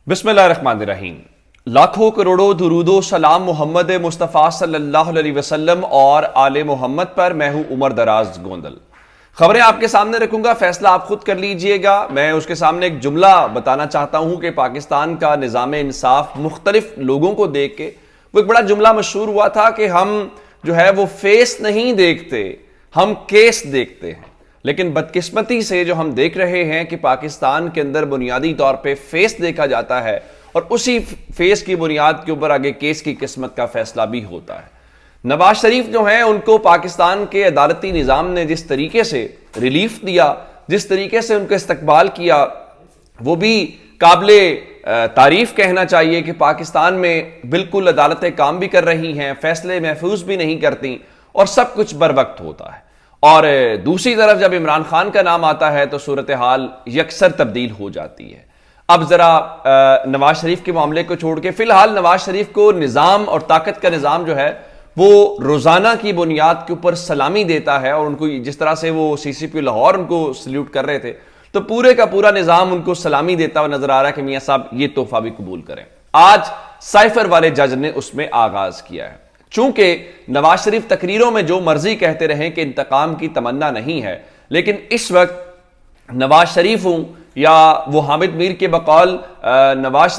बिस्मिल्लाहिर्रहमानिर्रहीम। लाखों करोड़ों दुरूदो सलाम मोहम्मद मुस्तफ़ा सल्लल्लाहु अलैहि वसल्लम और आले मोहम्मद पर। मैं हूं उमर दराज गोंदल। खबरें आपके सामने रखूंगा, फैसला आप खुद कर लीजिएगा। मैं उसके सामने एक जुमला बताना चाहता हूं कि पाकिस्तान का निज़ाम इंसाफ मुख्तलिफ लोगों को देख के वो एक बड़ा जुमला मशहूर हुआ था कि हम जो है वो फेस नहीं देखते, हम केस देखते हैं। लेकिन बदकिस्मती से जो हम देख रहे हैं कि पाकिस्तान के अंदर बुनियादी तौर पे फेस देखा जाता है और उसी फेस की बुनियाद के ऊपर आगे केस की किस्मत का फैसला भी होता है। नवाज शरीफ जो हैं उनको पाकिस्तान के अदालती निज़ाम ने जिस तरीके से रिलीफ दिया, जिस तरीके से उनका इस्तकबाल किया, वो भी काबिले तारीफ कहना चाहिए कि पाकिस्तान में बिल्कुल अदालतें काम भी कर रही हैं, फैसले महफूज भी नहीं करती और सब कुछ बर वक्त होता है। और दूसरी तरफ जब इमरान खान का नाम आता है तो सूरत हाल यकसर तब्दील हो जाती है। अब जरा नवाज शरीफ के मामले को छोड़ के फिलहाल नवाज शरीफ को निज़ाम और ताकत का निज़ाम जो है वो रोजाना की बुनियाद के ऊपर सलामी देता है और उनको जिस तरह से वो सीसीपी लाहौर उनको सल्यूट कर रहे थे तो पूरे का पूरा निज़ाम उनको सलामी देता हुआ नजर आ रहा है कि मियां साहब ये तोहफा भी कबूल करें। आज साइफर वाले जज ने उसमें आगाज किया है। चूंकि नवाज शरीफ तकरीरों में जो मर्जी कहते रहे कि इंतकाम की तमन्ना नहीं है, लेकिन इस वक्त नवाज शरीफ हूं या वो हामिद मीर के बकौल नवाज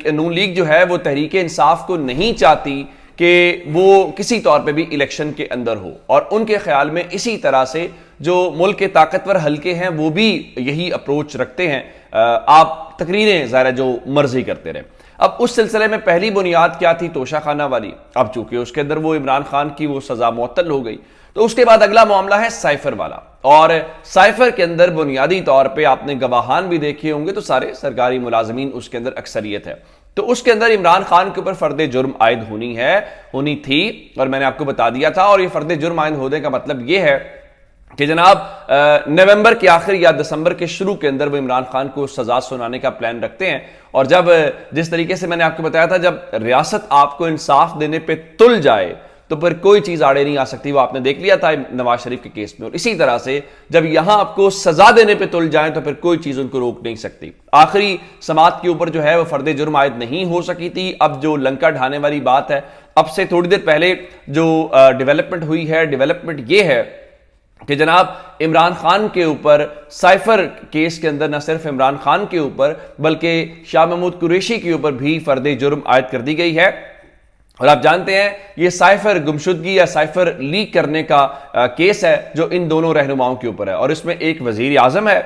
नून लीग जो है वो तहरीक इंसाफ को नहीं चाहती कि वो किसी तौर पे भी इलेक्शन के अंदर हो, और उनके ख्याल में इसी तरह से जो मुल्क के ताकतवर हलके हैं वो भी यही अप्रोच रखते हैं। आप तकरीरें ज़ाहिर जो मर्जी करते रहे। अब उस सिलसिले में पहली बुनियाद क्या थी? तोशाखाना वाली। अब चूंकि उसके अंदर वो इमरान खान की वो सजा मुअत्तल हो गई तो उसके बाद अगला मामला है साइफर वाला। और साइफर के अंदर बुनियादी तौर पे आपने गवाहान भी देखे होंगे तो सारे सरकारी मुलाजमीन उसके अंदर अक्सरियत है। तो उसके अंदर इमरान खान के ऊपर फर्द जुर्म आयद होनी थी और मैंने आपको बता दिया था। और ये फर्द जुर्म आयद होने का मतलब ये है कि जनाब नवंबर के आखिर या दिसंबर के शुरू के अंदर वो इमरान खान को सजा सुनाने का प्लान रखते हैं। और जब जिस तरीके से मैंने आपको बताया था, जब रियासत आपको इंसाफ देने पे तुल जाए तो फिर कोई चीज आड़े नहीं आ सकती। वो आपने देख लिया था नवाज शरीफ के केस में। और इसी तरह से जब यहां आपको सजा देने पे तुल जाए तो फिर कोई चीज उनको रोक नहीं सकती। आखिरी समात के ऊपर जो है वो फर्द जुर्म आयद नहीं हो सकी थी। अब जो लंका ढाने वाली बात है, अब से थोड़ी देर पहले जो डेवलपमेंट हुई है, डेवलपमेंट ये है कि जनाब इमरान खान के ऊपर साइफर केस के अंदर न सिर्फ इमरान खान के ऊपर बल्कि शाह महमूद कुरैशी के ऊपर भी फर्द जुर्म आयद कर दी गई है। और आप जानते हैं ये साइफर गुमशुदगी या साइफर लीक करने का केस है जो इन दोनों रहनुमाओं के ऊपर है। और इसमें एक वजीर आजम है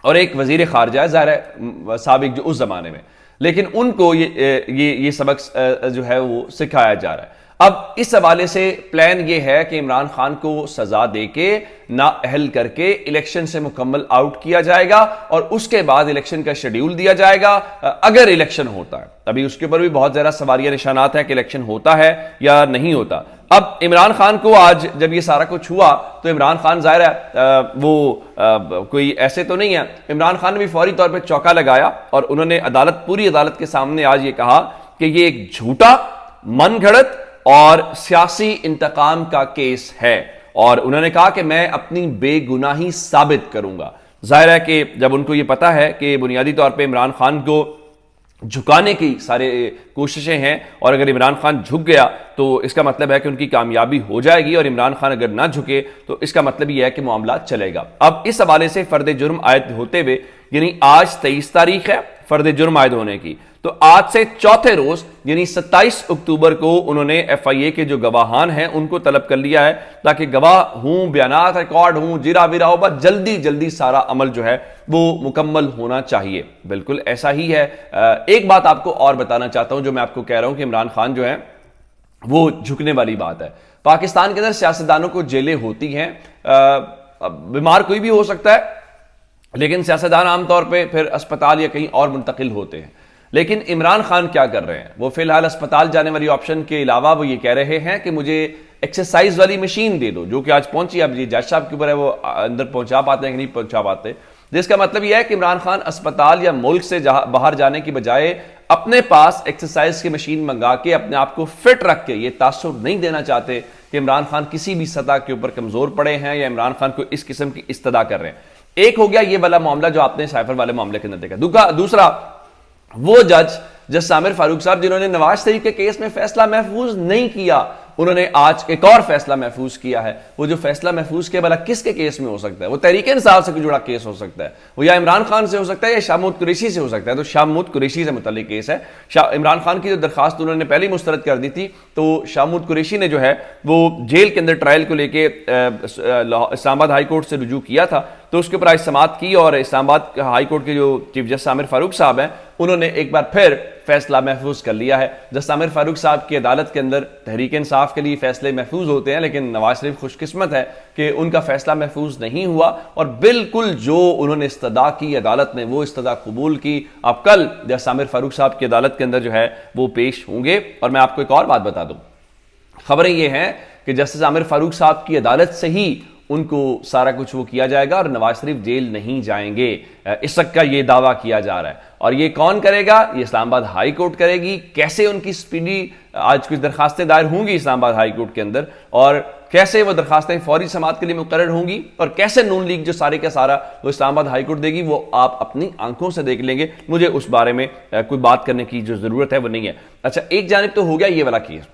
और एक वजीर खारजा है, ज़ाहिर है साबिक जो उस जमाने में, लेकिन उनको ये सबक जो है वो सिखाया जा रहा है। अब इस हवाले से प्लान ये है कि इमरान खान को सजा देके नाअहल करके इलेक्शन से मुकम्मल आउट किया जाएगा और उसके बाद इलेक्शन का शेड्यूल दिया जाएगा अगर इलेक्शन होता है। अभी उसके ऊपर भी बहुत ज्यादा सवालिया निशानात है कि इलेक्शन होता है या नहीं होता। अब इमरान खान को आज जब ये सारा कुछ हुआ तो इमरान खान ज़ाहिर है वो कोई ऐसे तो नहीं है। इमरान खान ने भी फौरी तौर पर चौका लगाया और उन्होंने पूरी अदालत के सामने आज ये कहा कि ये एक झूठा, मनगढ़ंत और सियासी इंतकाम का केस है। और उन्होंने कहा कि मैं अपनी बेगुनाही साबित करूंगा। जाहिर है कि जब उनको ये पता है कि बुनियादी तौर पे इमरान खान को झुकाने की सारे कोशिशें हैं और अगर इमरान खान झुक गया तो इसका मतलब है कि उनकी कामयाबी हो जाएगी, और इमरान खान अगर ना झुके तो इसका मतलब यह है कि मामला चलेगा। अब इस हवाले से फर्द जुर्म आयद होते हुए, यानी आज 23 तारीख है फर्द जुर्म आयद होने की, तो आज से चौथे रोज यानी 27 अक्टूबर को उन्होंने FIA के जो गवाहान हैं उनको तलब कर लिया है ताकि गवाह हूं, बयानात रिकॉर्ड हूं, जिरा विरा हो, बस जल्दी जल्दी सारा अमल जो है वो मुकम्मल होना चाहिए। बिल्कुल ऐसा ही है। एक बात आपको और बताना चाहता हूं जो मैं आपको कह रहा हूं कि इमरान खान जो है वो झुकने वाली बात है। पाकिस्तान के अंदर सियासतदानों को जेलें होती हैं, बीमार कोई भी हो सकता है, लेकिन सियासतदान आमतौर पर फिर अस्पताल या कहीं और मुंतकिल होते हैं। लेकिन इमरान खान क्या कर रहे हैं? वो फिलहाल अस्पताल जाने वाली ऑप्शन के अलावा वो ये कह रहे हैं कि मुझे एक्सरसाइज वाली मशीन दे दो, जो कि आज पहुंची। अब जी जज साहब के ऊपर है वो अंदर पहुंचा पाते हैं कि नहीं पहुंचा पाते। जिसका मतलब यह है कि इमरान खान अस्पताल या मुल्क से बाहर जाने की बजाय अपने पास एक्सरसाइज की मशीन मंगा के अपने आप को फिट रख के ये तासुर नहीं देना चाहते कि इमरान खान किसी भी सतह के ऊपर कमजोर पड़े हैं या इमरान खान को इस किस्म की इस्तदा कर रहे हैं। एक हो गया ये वाला मामला जो आपने साइफर वाले मामले के अंदर देखा। दूसरा وہ جج سامر فاروق صاحب جنہوں نے نواز شریف کے کیس میں فیصلہ محفوظ نہیں کیا، انہوں نے آج ایک اور فیصلہ محفوظ کیا ہے۔ وہ جو فیصلہ محفوظ کیا بھلا کس کے کیس میں ہو سکتا ہے؟ وہ تحریک انصاف سے جڑا کیس ہو سکتا ہے، وہ یا عمران خان سے ہو سکتا ہے یا شاہ محمود قریشی سے ہو سکتا ہے۔ تو شاہ محمود قریشی سے متعلق کیس ہے۔ عمران خان کی جو درخواست انہوں نے پہلے مسترد کر دی تھی، تو شاہ محمود قریشی نے جو ہے وہ جیل کے اندر ٹرائل کو لے کے اسلام آباد ہائی کورٹ سے رجوع کیا تھا، تو اس کے اوپر آج سماعت کی، اور اسلام آباد ہائی کورٹ کے جو چیف جسٹس سامر فاروق صاحب ہیں انہوں نے ایک بار پھر فیصلہ محفوظ کر لیا ہے۔ جسٹس سامر فاروق صاحب کی عدالت کے اندر تحریک انصاف کے لیے فیصلے محفوظ ہوتے ہیں، لیکن نواز شریف خوش قسمت ہے کہ ان کا فیصلہ محفوظ نہیں ہوا، اور بالکل جو انہوں نے استدعا کی عدالت نے وہ استدعا قبول کی۔ اب کل جسٹس سامر فاروق صاحب کی عدالت کے اندر جو ہے وہ پیش ہوں گے۔ اور میں آپ کو ایک اور بات بتا دوں، خبریں یہ ہیں کہ جسٹس سامر فاروق صاحب کی عدالت سے ہی ان کو سارا کچھ وہ کیا جائے گا اور نواز شریف جیل نہیں جائیں گے، اس وقت کا یہ دعویٰ کیا جا رہا ہے۔ اور یہ کون کرے گا؟ یہ اسلام آباد ہائی کورٹ کرے گی۔ کیسے ان کی سپیڈی آج کچھ درخواستیں دائر ہوں گی اسلام آباد ہائی کورٹ کے اندر، اور کیسے وہ درخواستیں فوری سماعت کے لیے مقرر ہوں گی، اور کیسے نون لیگ جو سارے کا سارا وہ اسلام آباد ہائی کورٹ دے گی، وہ آپ اپنی آنکھوں سے دیکھ لیں گے۔ مجھے اس بارے میں کوئی بات کرنے کی جو ضرورت ہے وہ نہیں ہے۔ اچھا، ایک جانب تو ہو گیا یہ والا کیس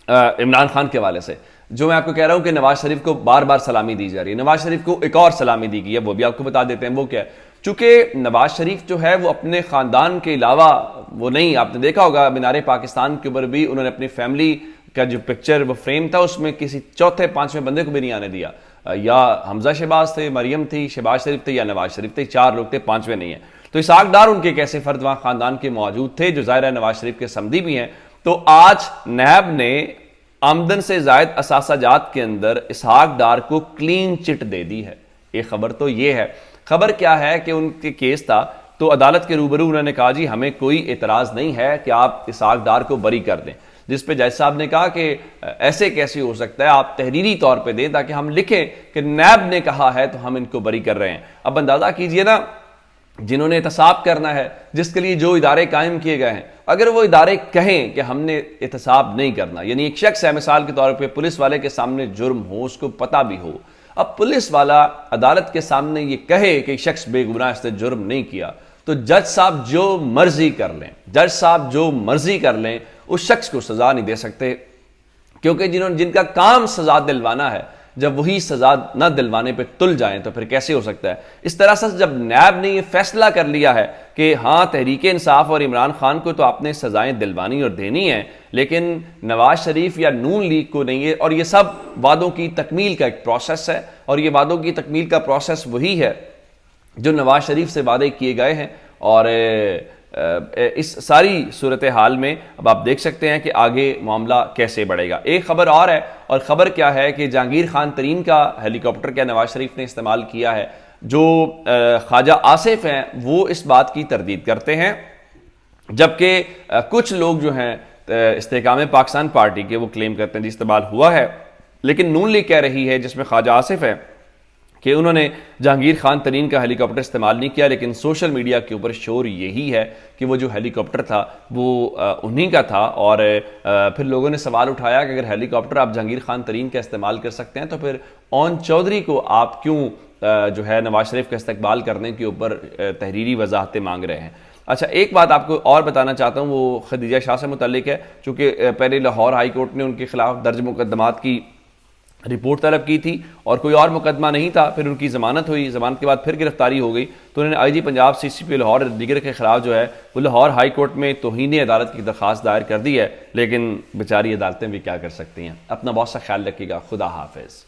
عمران خان کے حوالے سے، جو میں آپ کو کہہ رہا ہوں کہ نواز شریف کو بار بار سلامی دی جا رہی ہے۔ نواز شریف کو ایک اور سلامی دی گئی ہے، وہ بھی آپ کو بتا دیتے ہیں وہ کیا ہے۔ چونکہ نواز شریف جو ہے وہ اپنے خاندان کے علاوہ وہ نہیں، آپ نے دیکھا ہوگا مینار پاکستان کے اوپر بھی انہوں نے اپنی فیملی کا جو پکچر وہ فریم تھا اس میں کسی چوتھے پانچویں بندے کو بھی نہیں آنے دیا، یا حمزہ شہباز تھے، مریم تھی، شہباز شریف تھے یا نواز شریف تھے، چار لوگ تھے، پانچویں نہیں ہیں۔ تو اسحاق ڈار ان کے ایک ایسے فرد وہاں خاندان کے موجود تھے جو ظاہر ہے نواز شریف کے سمدی بھی ہیں۔ تو آج نیب نے آمدن سے زائد اثاثہ جات کے اندر اسحاق ڈار کو کلین چٹ دے دی ہے۔ ایک خبر تو یہ ہے۔ خبر کیا ہے کہ ان کے کیس تھا تو عدالت کے روبرو انہوں نے کہا جی ہمیں کوئی اعتراض نہیں ہے کہ آپ اسحاق ڈار کو بری کر دیں، جس پہ جج صاحب نے کہا کہ ایسے کیسے ہو سکتا ہے، آپ تحریری طور پہ دیں تاکہ ہم لکھیں کہ نیب نے کہا ہے تو ہم ان کو بری کر رہے ہیں۔ اب اندازہ کیجئے نا، جنہوں نے احتساب کرنا ہے، جس کے لیے جو ادارے قائم کیے گئے ہیں، اگر وہ ادارے کہیں کہ ہم نے احتساب نہیں کرنا، یعنی ایک شخص ہے مثال کے طور پہ پولیس والے کے سامنے جرم ہو، اس کو پتہ بھی ہو، اب پولیس والا عدالت کے سامنے یہ کہے کہ شخص بے گناہ اس نے جرم نہیں کیا، تو جج صاحب جو مرضی کر لیں، جج صاحب جو مرضی کر لیں، اس شخص کو سزا نہیں دے سکتے، کیونکہ جن کا کام سزا دلوانا ہے، جب وہی سزا نہ دلوانے پہ تل جائیں تو پھر کیسے ہو سکتا ہے؟ اس طرح سے جب نیب نے یہ فیصلہ کر لیا ہے کہ ہاں تحریک انصاف اور عمران خان کو تو آپ نے سزائیں دلوانی اور دینی ہیں، لیکن نواز شریف یا نون لیگ کو نہیں ہے، اور یہ سب وعدوں کی تکمیل کا ایک پروسیس ہے، اور یہ وعدوں کی تکمیل کا پروسیس وہی ہے جو نواز شریف سے وعدے کیے گئے ہیں۔ اور اس ساری صورتحال میں اب آپ دیکھ سکتے ہیں کہ آگے معاملہ کیسے بڑھے گا۔ ایک خبر اور ہے، اور خبر کیا ہے کہ جہانگیر خان ترین کا ہیلی کاپٹر کیا نواز شریف نے استعمال کیا ہے، جو خواجہ آصف ہیں وہ اس بات کی تردید کرتے ہیں، جبکہ کچھ لوگ جو ہیں استحکام پاکستان پارٹی کے وہ کلیم کرتے ہیں جی استعمال ہوا ہے، لیکن نون لیگ کہہ رہی ہے جس میں خواجہ آصف ہے کہ انہوں نے جہانگیر خان ترین کا ہیلی کاپٹر استعمال نہیں کیا، لیکن سوشل میڈیا کے اوپر شور یہی ہے کہ وہ جو ہیلی کاپٹر تھا وہ انہی کا تھا۔ اور پھر لوگوں نے سوال اٹھایا کہ اگر ہیلی کاپٹر آپ جہانگیر خان ترین کا استعمال کر سکتے ہیں تو پھر اون چودھری کو آپ کیوں جو ہے نواز شریف کا استقبال کرنے کے اوپر تحریری وضاحتیں مانگ رہے ہیں؟ اچھا، ایک بات آپ کو اور بتانا چاہتا ہوں، وہ خدیجہ شاہ سے متعلق ہے، چونکہ پہلے لاہور ہائی کورٹ نے ان کے خلاف درج مقدمات کی رپورٹ طلب کی تھی اور کوئی اور مقدمہ نہیں تھا، پھر ان کی ضمانت ہوئی، ضمانت کے بعد پھر گرفتاری ہو گئی، تو انہوں نے آئی جی پنجاب CCP لاہور دیگر کے خلاف جو ہے وہ لاہور ہائی کورٹ میں توہین عدالت کی درخواست دائر کر دی ہے، لیکن بیچاری عدالتیں بھی کیا کر سکتی ہیں۔ اپنا بہت سا خیال رکھیے گا، خدا حافظ۔